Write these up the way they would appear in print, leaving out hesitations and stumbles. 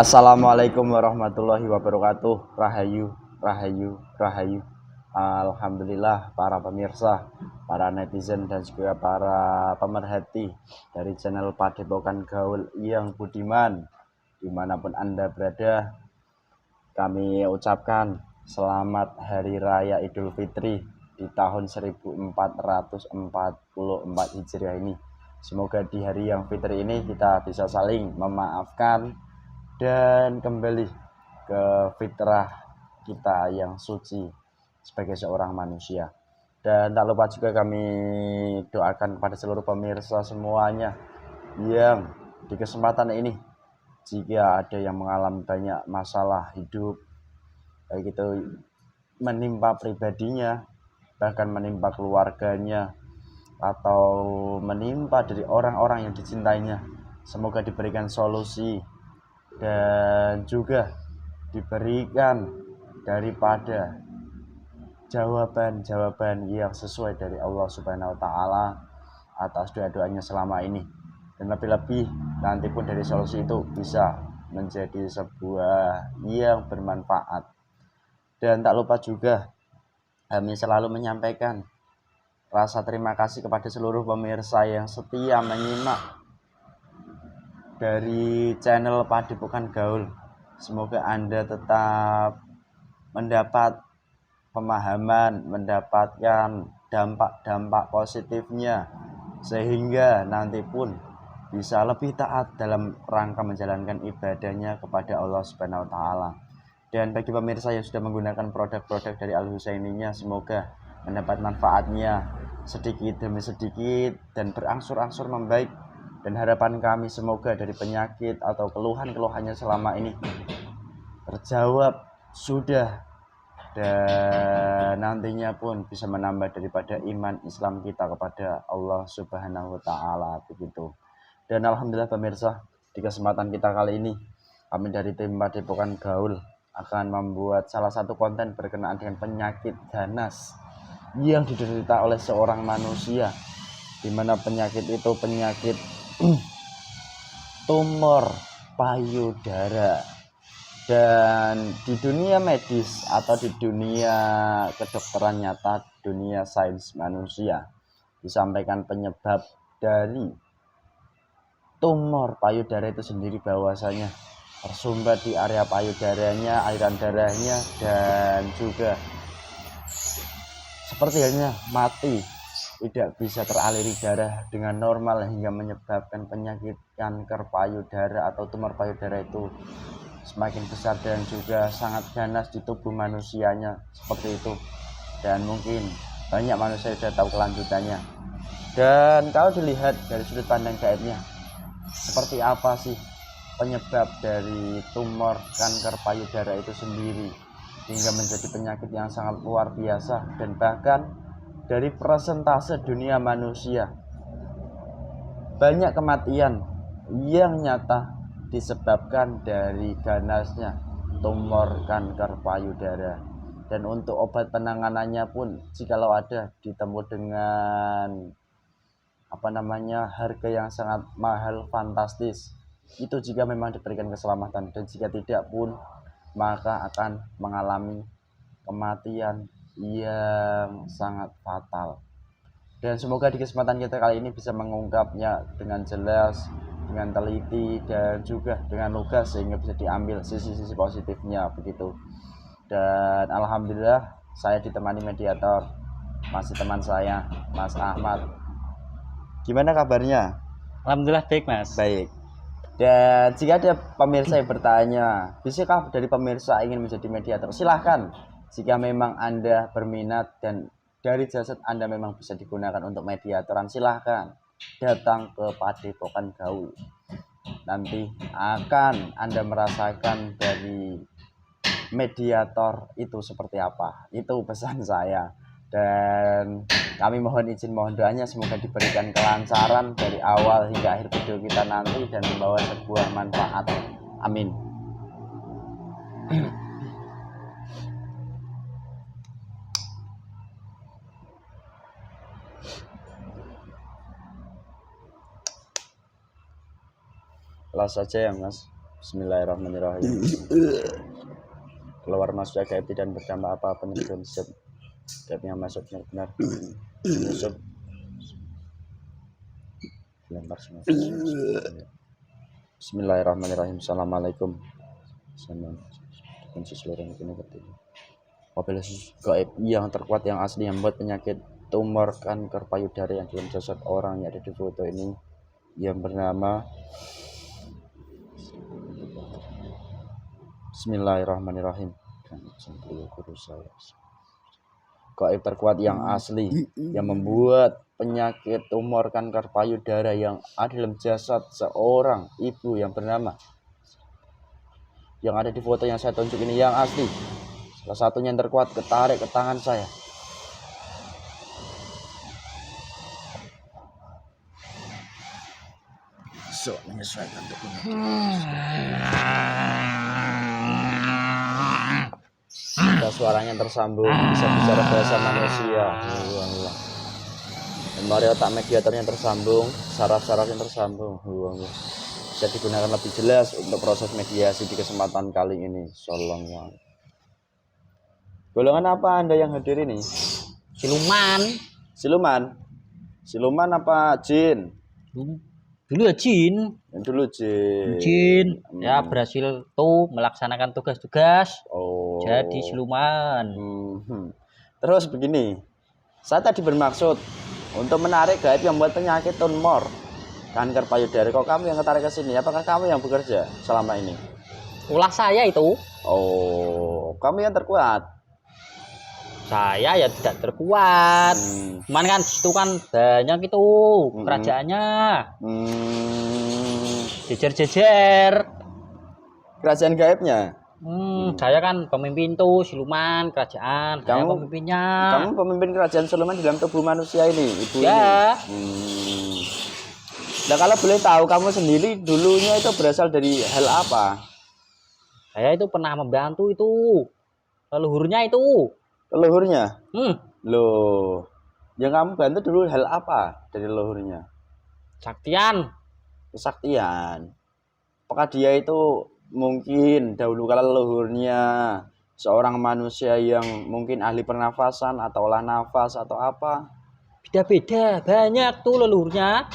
Assalamualaikum warahmatullahi wabarakatuh. Rahayu, rahayu, rahayu. Alhamdulillah para pemirsa, para netizen dan juga para pemerhati dari channel Padepokan Gaul yang budiman, dimanapun Anda berada, kami ucapkan selamat Hari Raya Idul Fitri di tahun 1444 Hijriah ini. Semoga di hari yang fitri ini kita bisa saling memaafkan dan kembali ke fitrah kita yang suci sebagai seorang manusia. Dan tak lupa juga kami doakan kepada seluruh pemirsa semuanya yang di kesempatan ini, jika ada yang mengalami banyak masalah hidup, baik itu menimpa pribadinya, bahkan menimpa keluarganya, atau menimpa dari orang-orang yang dicintainya, semoga diberikan solusi dan juga diberikan daripada jawaban-jawaban yang sesuai dari Allah Subhanahu wa taala atas doa-doanya selama ini. Dan lebih-lebih nanti pun dari solusi itu bisa menjadi sebuah yang bermanfaat. Dan tak lupa juga kami selalu menyampaikan rasa terima kasih kepada seluruh pemirsa yang setia menyimak dari channel Padepokan Gaul. Semoga Anda tetap mendapat pemahaman, mendapatkan dampak-dampak positifnya, sehingga nanti pun bisa lebih taat dalam rangka menjalankan ibadahnya kepada Allah Subhanahu wa taala. Dan bagi pemirsa yang sudah menggunakan produk-produk dari Al Husaininya, semoga mendapat manfaatnya sedikit demi sedikit dan berangsur-angsur membaik. Dan harapan kami semoga dari penyakit atau keluhan-keluhannya selama ini terjawab sudah, dan nantinya pun bisa menambah daripada iman Islam kita kepada Allah Subhanahu wa taala begitu. Dan alhamdulillah pemirsa, di kesempatan kita kali ini kami dari tim Padepokan Gaul akan membuat salah satu konten berkenaan dengan penyakit ganas yang diderita oleh seorang manusia, di mana penyakit itu penyakit tumor payudara. Dan di dunia medis atau di dunia kedokteran nyata, dunia sains manusia, disampaikan penyebab dari tumor payudara itu sendiri bahwasanya tersumbat di area payudaranya, aliran darahnya, dan juga seperti halnya mati, tidak bisa teraliri darah dengan normal hingga menyebabkan penyakit kanker payudara atau tumor payudara itu semakin besar dan juga sangat ganas di tubuh manusianya seperti itu. Dan mungkin banyak manusia sudah tahu kelanjutannya. Dan kalau dilihat dari sudut pandang gaibnya, seperti apa sih penyebab dari tumor kanker payudara itu sendiri hingga menjadi penyakit yang sangat luar biasa, dan bahkan dari persentase dunia manusia banyak kematian yang nyata disebabkan dari ganasnya tumor kanker payudara. Dan untuk obat penanganannya pun jikalau ada ditemu dengan harga yang sangat mahal, fantastis. Itu jika memang diberikan keselamatan, dan jika tidak pun maka akan mengalami kematian yang sangat fatal. Dan semoga di kesempatan kita kali ini bisa mengungkapnya dengan jelas, dengan teliti, dan juga dengan lugas, sehingga bisa diambil sisi-sisi positifnya begitu. Dan alhamdulillah saya ditemani mediator, masih teman saya, Mas Ahmad. Gimana kabarnya? Alhamdulillah baik, Mas. Baik. Dan jika ada pemirsa yang bertanya, bisakah dari pemirsa ingin menjadi mediator? Silahkan. Jika memang Anda berminat dan dari jasad Anda memang bisa digunakan untuk mediatoran, silahkan datang ke Padepokan Gaul. Nanti akan Anda merasakan dari mediator itu seperti apa. Itu pesan saya. Dan kami mohon izin, mohon doanya semoga diberikan kelancaran dari awal hingga akhir video kita nanti dan membawa sebuah manfaat. Amin. Kelas saja ya Mas. Bismillahirrahmanirrahim. Keluar masuk gaib dan berdampak apa penyebab zat gaib yang masuk benar-benar menyusup lempar semua. Bismillahirrahmanirrahim. Assalamualaikum. Dengan seluruh ini berarti. Apabila gaib yang terkuat yang asli yang membuat penyakit tumor kanker payudara yang dalam jasad orang yang ada di foto ini yang bernama Bismillahirrahmanirrahim. Guru saya. Gaib terkuat yang asli yang membuat penyakit tumor kanker payudara yang ada dalam jasad seorang ibu yang bernama yang ada di foto yang saya tunjuk ini yang asli. Salah satunya yang terkuat ketarik ke tangan saya. So, menyesuaikan untuk suaranya tersambung, bisa bicara bahasa manusia. Mari otak mediatornya tersambung, saraf-sarafnya tersambung. Bisa digunakan lebih jelas untuk proses mediasi di kesempatan kali ini. Solong. Golongan apa Anda yang hadir ini? Siluman. Siluman apa jin? Dulu ya jin. Yang dulu jin. Jin. Ya berhasil tuh melaksanakan tugas-tugas. Oh. Jadi siluman. Terus begini, saya tadi bermaksud untuk menarik gaib yang membuat penyakit tumor kanker payudara. Kok kamu yang ketarik ke sini? Apakah kamu yang bekerja selama ini? Ulah saya itu. Oh, kamu yang terkuat. Saya ya tidak terkuat. Cuman kan situ kan banyak itu kerajaannya. Jejer-jejer. Kerajaan gaibnya. Saya kan pemimpin tuh siluman kerajaan. Saya pemimpinnya. Kamu pemimpin kerajaan siluman di dalam tubuh manusia ini, ibu ya. Ini. Nah, kalau boleh tahu kamu sendiri dulunya itu berasal dari hal apa? Saya itu pernah membantu itu leluhurnya itu. Leluhurnya? Loh, yang kamu bantu dulu hal apa dari leluhurnya? Saktian. Kesaktian. Apakah dia itu mungkin dahulu kala leluhurnya seorang manusia yang mungkin ahli pernafasan atau olah nafas atau apa? Beda-beda, banyak tuh leluhurnya.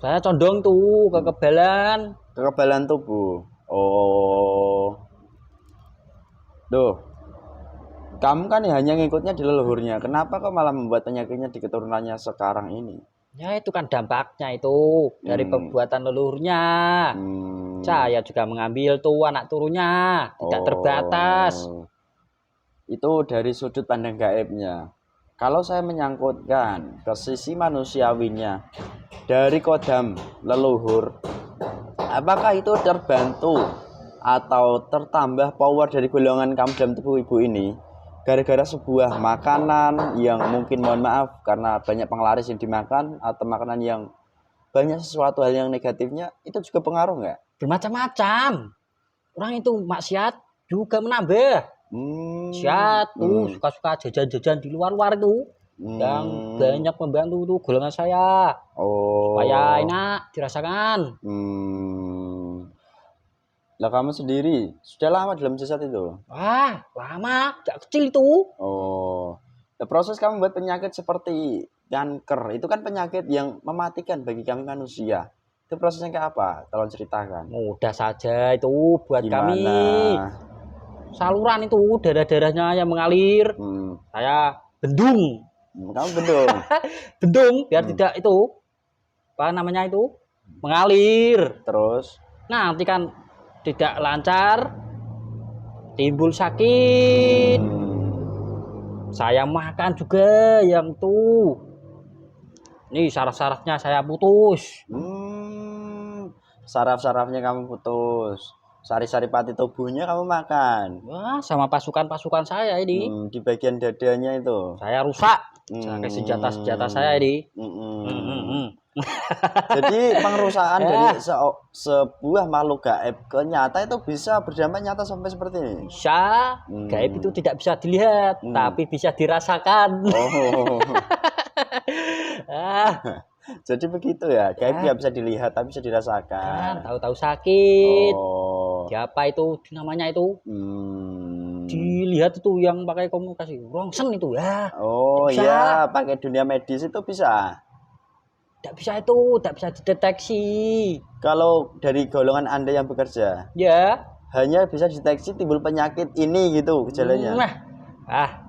Saya condong tuh kekebalan. Kekebalan tubuh. Oh. Duh. Kamu kan hanya ngikutnya di leluhurnya. Kenapa kok malah membuat penyakitnya di keturunannya sekarang ini? Ya itu kan dampaknya itu dari perbuatan leluhurnya. Saya juga mengambil tuh anak turunnya, tidak terbatas. Itu dari sudut pandang gaibnya. Kalau saya menyangkutkan ke sisi manusiawinya dari kodam leluhur, apakah itu terbantu atau tertambah power dari golongan kamu dalam tubuh ibu ini gara-gara sebuah makanan yang mungkin mohon maaf karena banyak penglaris yang dimakan atau makanan yang banyak sesuatu hal yang negatifnya, itu juga pengaruh nggak? Bermacam-macam. Orang itu maksiat juga menambah. Maksiat tuh suka-suka jajan-jajan di luar-luar itu yang banyak membantu tuh golongan saya supaya enak dirasakan. Lah kamu sendiri sudah lama dalam jasad itu? Wah, lama, sejak kecil itu. Oh, nah, proses kamu buat penyakit seperti kanker itu kan penyakit yang mematikan bagi kami manusia. Itu prosesnya kayak apa? Tolong ceritakan. Mudah saja itu buat kami. Saluran itu darah-darahnya yang mengalir. Saya bendung. Kamu bendung. Bendung biar tidak itu apa namanya itu mengalir. Terus? Nah, nanti kan tidak lancar, timbul sakit. Saya makan juga yang tuh. Nih saraf-sarafnya saya putus. Saraf-sarafnya kamu putus. Sari-sari pati tubuhnya kamu makan. Wah, sama pasukan-pasukan saya ini. Di bagian dadanya itu. Saya rusak. Pakai senjata-senjata saya ini. Jadi pengrusakan dari sebuah makhluk gaib ke nyata itu bisa berdampak nyata sampai seperti ini. Bisa. Gaib itu tidak bisa dilihat, tapi bisa dirasakan. Jadi begitu ya, gaib Ya. nggak bisa dilihat tapi bisa Kan dirasakan. tahu-tahu sakit. Oh, Siapa itu namanya itu? hmm. Dilihat itu yang pakai komunikasi. Rongsen itu ya. Oh Tidak bisa. iya, pakai dunia medis itu bisa. Tidak bisa itu, tidak bisa dideteksi. Kalau dari golongan Anda yang bekerja, Ya. hanya bisa deteksi timbul penyakit ini gitu gejalanya. Nah.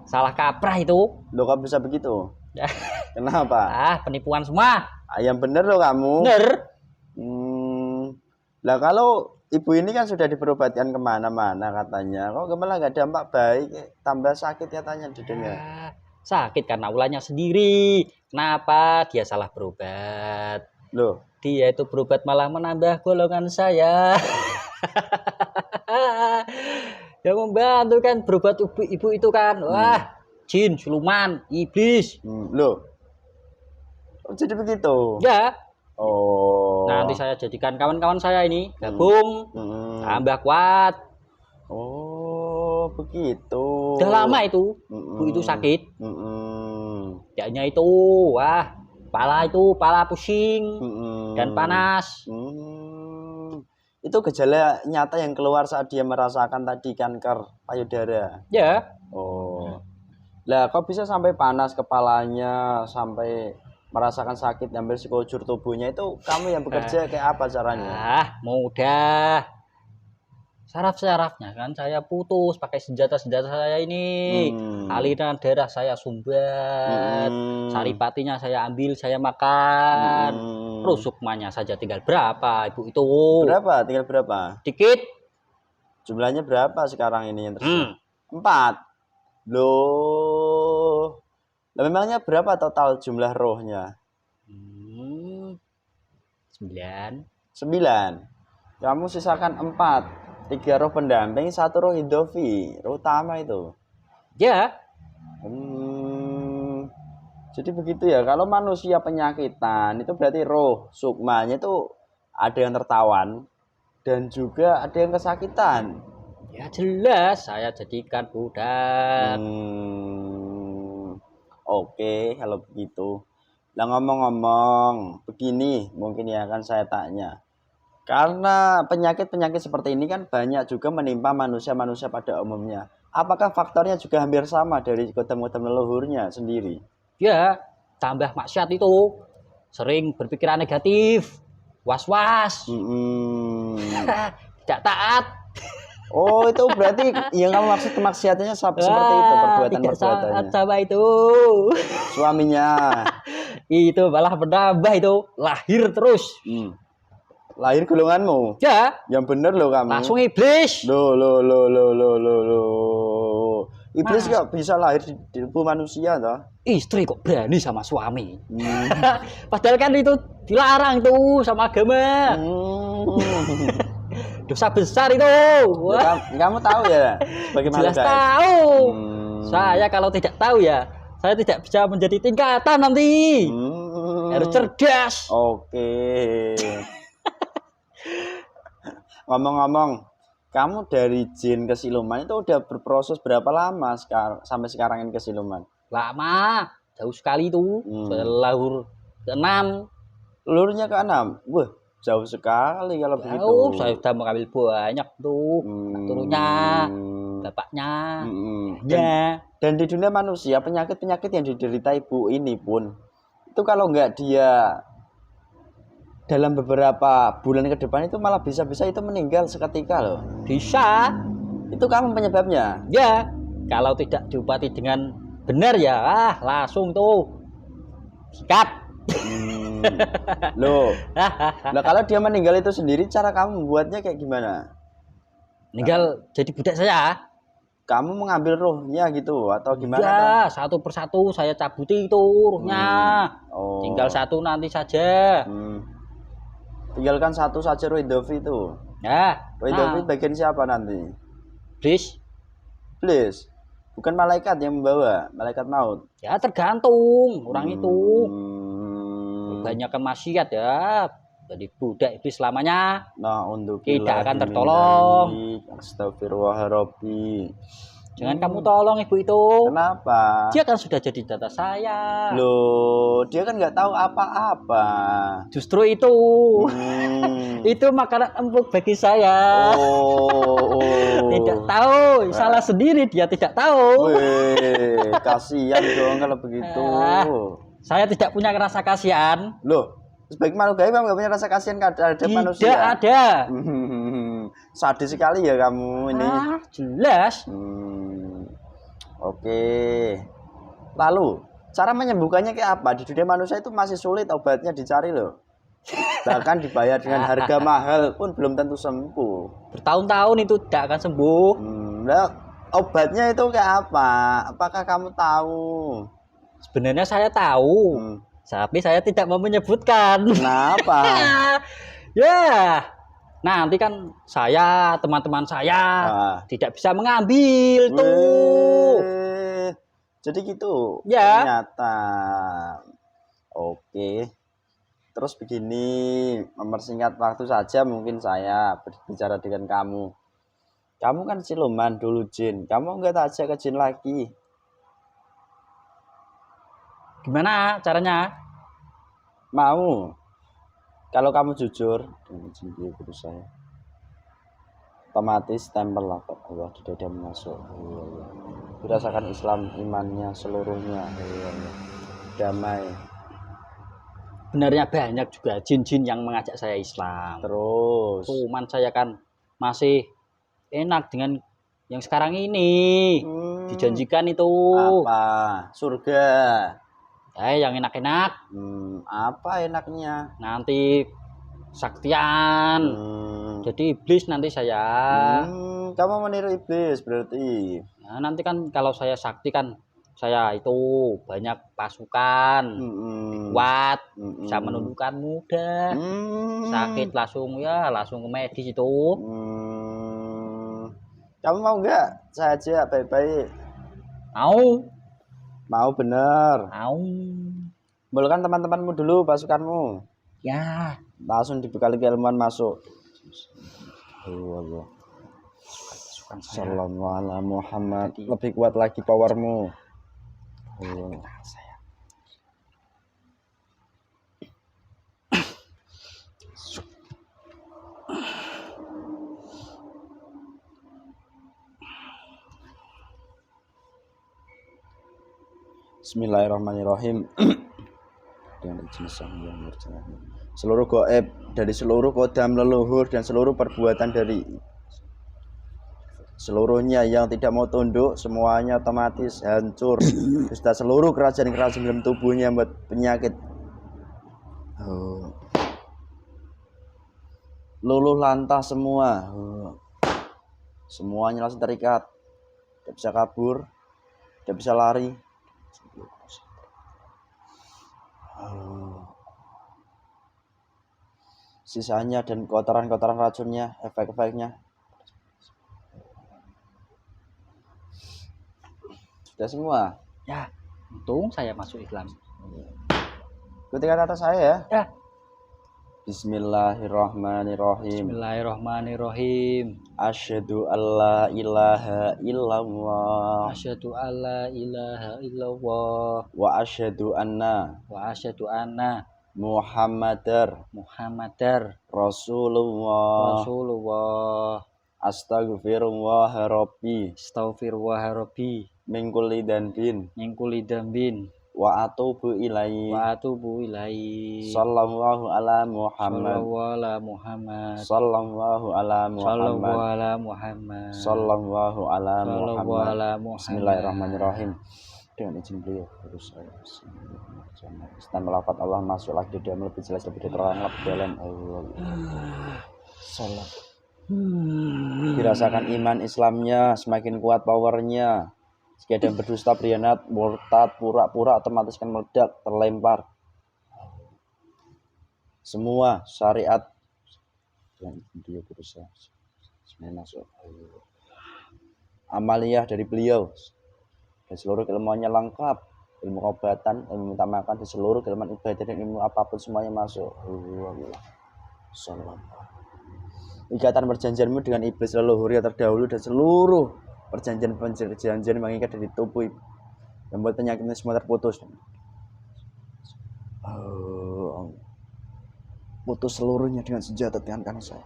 Salah kaprah itu. Loh kok bisa begitu? Ya. Kenapa? Penipuan semua. Yang bener loh kamu. Bener. Lah kalau ibu ini kan sudah diperobatkan kemana-mana katanya, kok malah nggak dampak baik, tambah sakit katanya didengar. Sakit karena ulahnya sendiri. Kenapa dia salah berobat? Loh, Dia itu berobat malah menambah golongan saya. Yang membantu kan berobat ibu itu kan. Wah, jin, siluman, iblis. Loh, jadi begitu. Ya. Oh. Nanti saya jadikan kawan-kawan saya ini gabung, tambah kuat. Oh, begitu. Udah lama itu, bu itu sakit. Kayaknya itu, wah, pala pusing dan panas. Itu gejala nyata yang keluar saat dia merasakan tadi kanker payudara. Ya. Oh. Lah, kok bisa sampai panas kepalanya, sampai merasakan sakit hampir sekujur tubuhnya, itu kamu yang bekerja kayak apa caranya? Mudah. Saraf-sarafnya kan saya putus pakai senjata-senjata saya ini. Aliran darah saya sumbat. Saripatinya saya ambil, saya makan. Terus sukmanya saja tinggal berapa ibu itu? Berapa? Tinggal berapa? Dikit. Jumlahnya berapa sekarang ini yang tersisa? 4. Loh. Lah memangnya berapa total jumlah rohnya? 9. Kamu sisakan 4. 3 roh pendamping, 1 roh hidofi, roh utama itu. Ya. Jadi begitu ya. Kalau manusia penyakitan itu berarti roh sukmanya itu ada yang tertawan dan juga ada yang kesakitan. Ya jelas saya jadikan budak. Oke, kalau begitu. Nah, ngomong-ngomong, begini mungkin ya kan saya tanya. Karena penyakit-penyakit seperti ini kan banyak juga menimpa manusia-manusia pada umumnya. Apakah faktornya juga hampir sama dari kodam-kodam leluhurnya sendiri? Ya, tambah maksiat itu. Sering berpikiran negatif, was-was. Tidak taat. Oh, itu berarti yang kamu maksud kemaksiatannya seperti itu, perbuatan-perbuatannya. Tidak sama itu. Suaminya. Itu malah menambah itu. Lahir terus. Lahir golonganmu? Ya. Yang bener loh kamu. Langsung iblis. Loh. Iblis gak bisa lahir di tubuh manusia toh? Istri kok berani sama suami. Padahal kan itu dilarang tuh sama agama. Dosa besar itu. Kamu tahu ya? Bagaimana? Jelas tahu. Saya kalau tidak tahu ya, saya tidak bisa menjadi tingkatan nanti. Harus cerdas. Oke. Ngomong-ngomong, kamu dari jin ke siluman itu udah berproses berapa lama sampai sekarang ini ke siluman? Lama, jauh sekali tuh. Lahir ke-6. Lurnya ke-6? Wah, jauh sekali kalau begitu. Saya sudah mengambil banyak tuh. Turunnya, bapaknya. Dan di dunia manusia, penyakit-penyakit yang diderita ibu ini pun, itu kalau nggak dia dalam beberapa bulan ke depan itu malah bisa-bisa itu meninggal seketika loh. Bisa. Itu kamu penyebabnya? Ya, kalau tidak diobati dengan benar ya, langsung tuh sikat. Loh. Nah, kalau dia meninggal itu sendiri, cara kamu membuatnya kayak gimana? Meninggal jadi budak saya. Kamu mengambil rohnya gitu atau gimana? Ya, satu persatu saya cabuti itu rohnya. Tinggal satu nanti saja. Tinggalkan satu saja roh Indovi itu. Ya. Roh Indovi bagian siapa nanti? Iblis. Bukan malaikat yang membawa, malaikat maut. Ya tergantung orang itu. Banyak maksiat ya. Jadi budak iblis selamanya. Nah, untuk tidak akan tertolong. Astagfirullahaladzim. Jangan kamu tolong ibu itu. Kenapa? Dia kan sudah jadi data saya. Loh, dia kan nggak tahu apa-apa. Justru itu. Itu makanan empuk bagi saya. Tidak tahu, salah sendiri dia tidak tahu. Wih, kasihan dong kalau begitu. Saya tidak punya rasa kasihan. Loh, sebagai makhluk gaib kamu nggak punya rasa kasihan terhadap manusia? Tidak ada. Sadis sekali ya kamu ini. Jelas. Oke. Lalu, cara menyembuhkannya kayak apa? Di dunia manusia itu masih sulit obatnya dicari loh. Bahkan dibayar dengan harga mahal pun belum tentu sembuh. Bertahun-tahun itu tidak akan sembuh. Nah, obatnya itu kayak apa? Apakah kamu tahu? Sebenarnya saya tahu, tapi saya tidak mau menyebutkan. Kenapa? Ya, nanti kan saya, teman-teman saya tidak bisa mengambil tuh. Jadi gitu. Ya. Ternyata. Oke. Terus begini, mempersingkat waktu saja mungkin saya berbicara dengan kamu. Kamu kan siluman dulu jin. Kamu enggak tak ajak ke jin lagi. Gimana caranya? Mau. Kalau kamu jujur dengan jin guru saya. Otomatis tempel lafaz Allah di dada masuk. Berdasarkan Islam imannya seluruhnya. Damai. Sebenarnya banyak juga jin-jin yang mengajak saya Islam. Terus. Cuman saya kan masih enak dengan yang sekarang ini. Dijanjikan itu. Apa? Surga. Yang enak-enak. Apa enaknya? Nanti saktian. Jadi iblis nanti saya. Kamu meniru iblis berarti. Nah, nanti kan kalau saya sakti kan saya itu banyak pasukan, kuat, bisa menundukkan mudah, sakit langsung ke medis itu. Kamu mau nggak saya ajak baik-baik? Mau bener. Mau. Kumpulkan teman-temanmu dulu, pasukanmu. Ya. Langsung dibekali keilmuan masuk. Allah. Sallallahu alaihi Muhammad. Lebih kuat lagi powermu. Bismillahirrahmanirrahim. Dengan izin Sang Yang Maha seluruh gaib dari seluruh kodam leluhur dan seluruh perbuatan dari seluruhnya yang tidak mau tunduk, semuanya otomatis hancur. Beserta seluruh kerajaan-kerajaan dalam tubuhnya buat penyakit. Luluh lantah semua. Semuanya langsung terikat. Tidak bisa kabur, tidak bisa lari. Sisanya dan kotoran-kotoran racunnya, efek-efeknya sudah semua. Ya, untung saya masuk Islam. Ikuti kata saya ya. Bismillahirrahmanirrahim. Bismillahirrahmanirrahim. Asyhadu alla ilaha illallah. Asyhadu alla ilaha illallah. Wa asyhadu anna Muhammadar Rasulullah. Astaghfirullah Rabbi. Min kulli dhanbin. Wa atubu ilaihi. Sallallahu ala Muhammad. Sallallahu ala Muhammad. Bismillahirrahmanirrahim. Dengan izin beliau harus saya setelah melafat Allah masuk lagi di dalam lebih jelas, lebih terang, lebih dalam Allah. Salat. Dirasakan iman Islamnya semakin kuat powernya. Jika ada yang berdusta, berkhianat, murtad, pura-pura, otomatis kan meledak, terlempar. Semua syariat yang dia berusaha semuanya masuk. Amaliyah dari beliau dan seluruh ilmuannya lengkap, ilmu obatan, ilmu minta makan, dan seluruh ilmu ibadah dan ilmu apapun semuanya masuk. Ikatan perjanjianmu dengan iblis leluhur yang terdahulu dan seluruh perjanjian yang mengikat dari tubuh ibu, yang membuat penyakit ini semua terputus. Putus seluruhnya dengan senjata tangan kanan saya.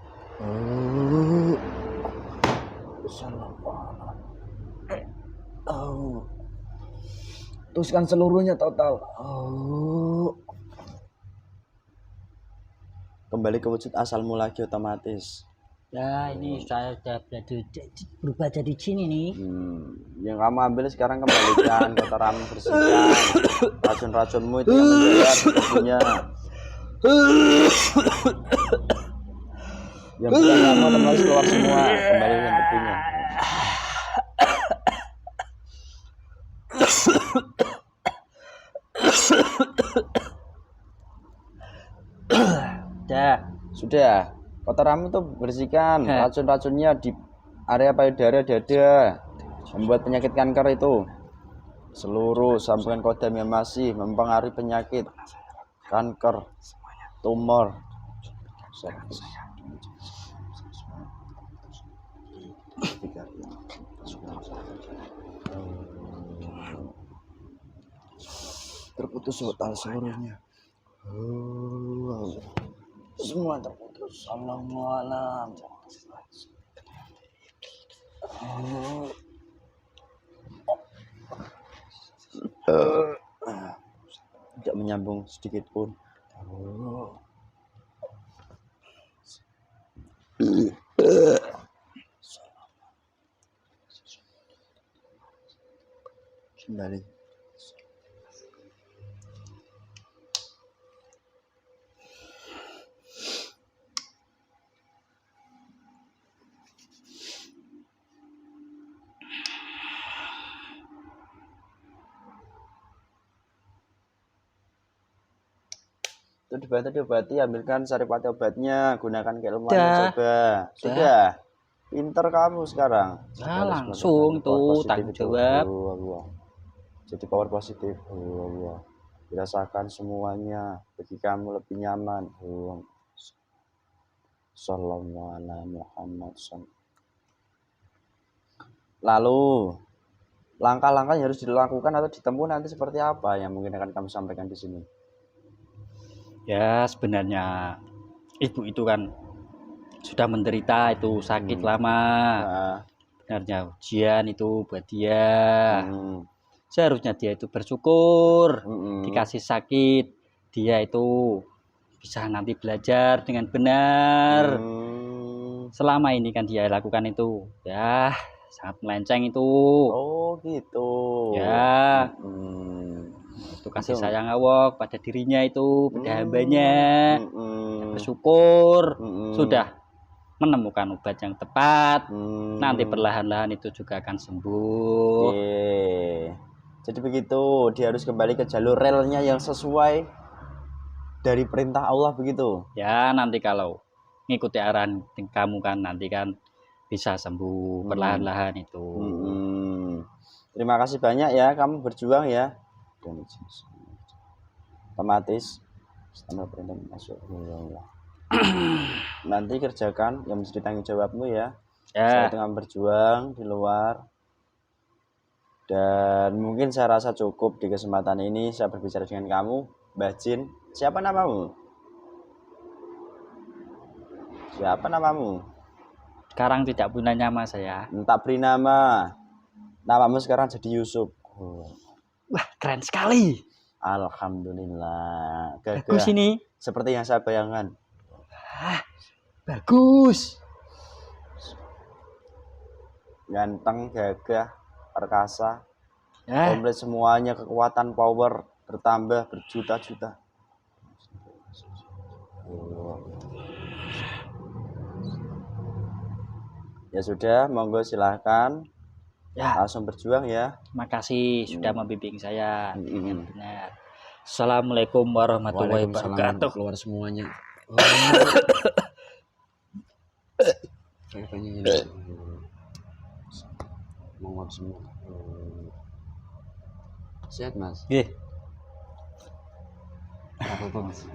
Putuskan seluruhnya total. Kembali ke wujud asalmu lagi otomatis. Ya ini saya sudah berubah jadi jin ini. Yang kamu ambil sekarang kembalikan, kotoranmu bersihkan, racun-racunmu itu yang menjalar tubuhnya. Yang bukan kamu otomatis keluar semua, kembali ke tubuhnya. Sudah. Kotoranmu tuh bersihkan, racun-racunnya di area payudara, dada, membuat penyakit kanker itu seluruh sampaikan kodam yang masih mempengaruhi penyakit kanker, tumor. Terputus total seluruhnya. Semua terputus. Allahualam. Tidak menyambung sedikit pun. Kembali. Itu diobati, ambilkan saripati obatnya, gunakan keilmuan, coba. Sudah. Pinter kamu sekarang. Nah, langsung tuh tanggung jawab. Jadi power positif. Dirasakan semuanya, bagi kamu lebih nyaman. Sallallahu alaihi Muhammad. Lalu langkah-langkah yang harus dilakukan atau ditempuh nanti seperti apa yang mungkin akan kamu sampaikan di sini? Ya sebenarnya ibu itu kan sudah menderita itu sakit lama. Sebenarnya ujian itu buat dia. Seharusnya dia itu bersyukur dikasih sakit, dia itu bisa nanti belajar dengan benar. Selama ini kan dia lakukan itu ya sangat melenceng itu. Oh gitu. Ya. Itu kasih sayang Allah pada dirinya itu, pada hambanya. Bersyukur sudah menemukan obat yang tepat. Nanti perlahan-lahan itu juga akan sembuh. Jadi begitu, dia harus kembali ke jalur relnya yang sesuai dari perintah Allah begitu. Ya nanti kalau ngikuti arahan kamu kan nanti kan bisa sembuh perlahan-lahan itu. Terima kasih banyak ya, kamu berjuang ya. Otomatis setelah perintah masuk. Nanti kerjakan yang menjadi tanggung jawabmu ya. Saya tengah berjuang di luar. Dan mungkin saya rasa cukup di kesempatan ini saya berbicara dengan kamu, Mbah Jin. Siapa namamu? Siapa namamu? Sekarang tidak punya nama saya. Tak beri nama. Namamu sekarang jadi Yusuf. Wah, keren sekali. Alhamdulillah. Bagus ini. Seperti yang saya bayangkan. Bagus. Ganteng, gagah, perkasa. Komplit semuanya, kekuatan, power bertambah berjuta-juta. Ya sudah, monggo silahkan. Ya. Langsung berjuang ya. Terima kasih sudah membimbing saya dengan benar. Assalamualaikum warahmatullahi wabarakatuh. Keluar semuanya. Kayaknya ini. Menguap semua. Sehat Mas? Nggih. Apa Mas?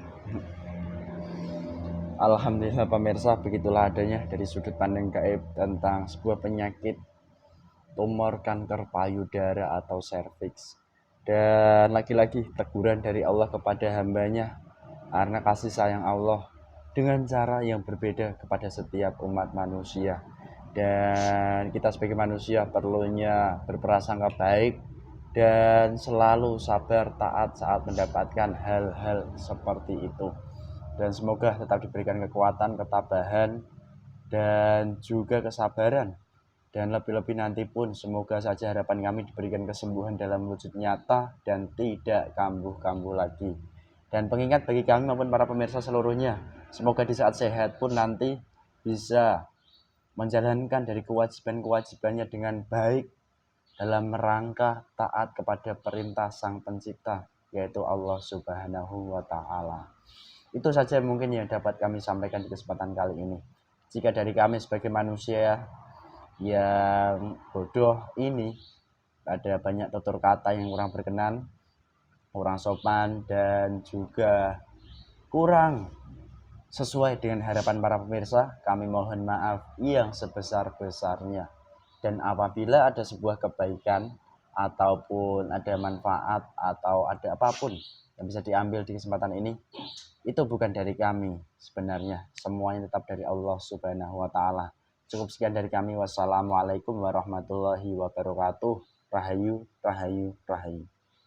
Alhamdulillah pemirsa, begitulah adanya dari sudut pandang gaib tentang sebuah penyakit tumor kanker payudara atau serviks. Dan lagi-lagi teguran dari Allah kepada hambanya karena kasih sayang Allah dengan cara yang berbeda kepada setiap umat manusia. Dan kita sebagai manusia perlunya berprasangka baik dan selalu sabar taat saat mendapatkan hal-hal seperti itu. Dan semoga tetap diberikan kekuatan, ketabahan, dan juga kesabaran. Dan lebih-lebih nanti pun semoga saja harapan kami diberikan kesembuhan dalam wujud nyata dan tidak kambuh-kambuh lagi. Dan pengingat bagi kami maupun para pemirsa seluruhnya, semoga di saat sehat pun nanti bisa menjalankan dari kewajiban-kewajibannya dengan baik dalam rangka taat kepada perintah Sang Pencipta, yaitu Allah Subhanahu wa Ta'ala. Itu saja mungkin yang dapat kami sampaikan di kesempatan kali ini. Jika dari kami sebagai manusia yang bodoh ini ada banyak tutur kata yang kurang berkenan, kurang sopan, dan juga kurang sesuai dengan harapan para pemirsa, kami mohon maaf yang sebesar-besarnya. Dan apabila ada sebuah kebaikan ataupun ada manfaat atau ada apapun yang bisa diambil di kesempatan ini, itu bukan dari kami sebenarnya. Semuanya tetap dari Allah Subhanahu wa Ta'ala. Cukup sekian dari kami. Wassalamualaikum warahmatullahi wabarakatuh. Rahayu, rahayu, rahayu.